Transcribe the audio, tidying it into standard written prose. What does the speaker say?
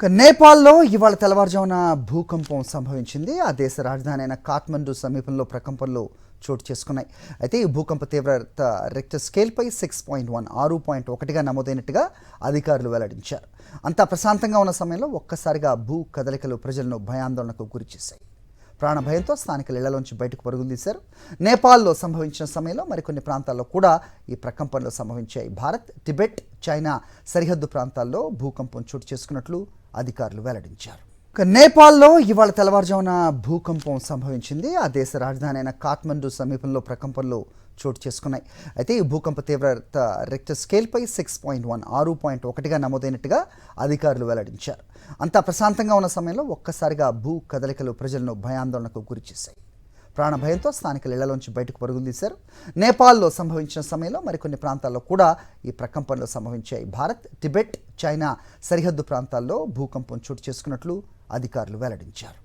నేపాల్లో ఇవాళ తెల్లవారుజామున భూకంపం సంభవించింది. ఆ దేశ రాజధాని అయిన కాఠ్మండు సమీపంలో ప్రకంపనలు చోటు చేసుకున్నాయి. అయితే ఈ భూకంప తీవ్రత రిక్టర్ స్కేల్పై 6.1గా నమోదైనట్టుగా అధికారులు వెల్లడించారు. అంతా ప్రశాంతంగా ఉన్న సమయంలో ఒక్కసారిగా భూ కదలికలు ప్రజలను భయాందోళనకు గురిచేశాయి. ప్రాణభయంతో స్థానికులు ఇళ్లలోంచి బయటకు పరుగులు తీశారు. నేపాల్లో సంభవించిన సమయంలో మరికొన్ని ప్రాంతాల్లో కూడా ఈ ప్రకంపనలు సంభవించాయి. భారత్, టిబెట్, చైనా సరిహద్దు ప్రాంతాల్లో భూకంపం చోటు చేసుకున్నట్లు అధికారులు వెల్లడించారు. నేపాల్లో ఇవాళ తెల్లవారుజామున భూకంపం సంభవించింది. ఆ దేశ రాజధాని అయిన కాఠ్మండు సమీపంలో ప్రకంపనలు చోటు చేసుకున్నాయి. అయితే ఈ భూకంప తీవ్రత రిక్టర్ స్కేల్పై 6.1గా నమోదైనట్టుగా అధికారులు వెల్లడించారు. అంతా ప్రశాంతంగా ఉన్న సమయంలో ఒక్కసారిగా భూ కదలికలు ప్రజలను భయాందోళనకు గురిచేశాయి. ప్రాణభయంతో స్థానికులు ఇళ్లలోంచి బయటకు పరుగులు తీశారు. నేపాల్లో సంభవించిన సమయంలో మరికొన్ని ప్రాంతాల్లో కూడా ఈ ప్రకంపనలు సంభవించాయి. భారత్, టిబెట్, చైనా సరిహద్దు ప్రాంతాల్లో భూకంపం చోటు చేసుకున్నట్లు అధికారులు వెల్లడించారు.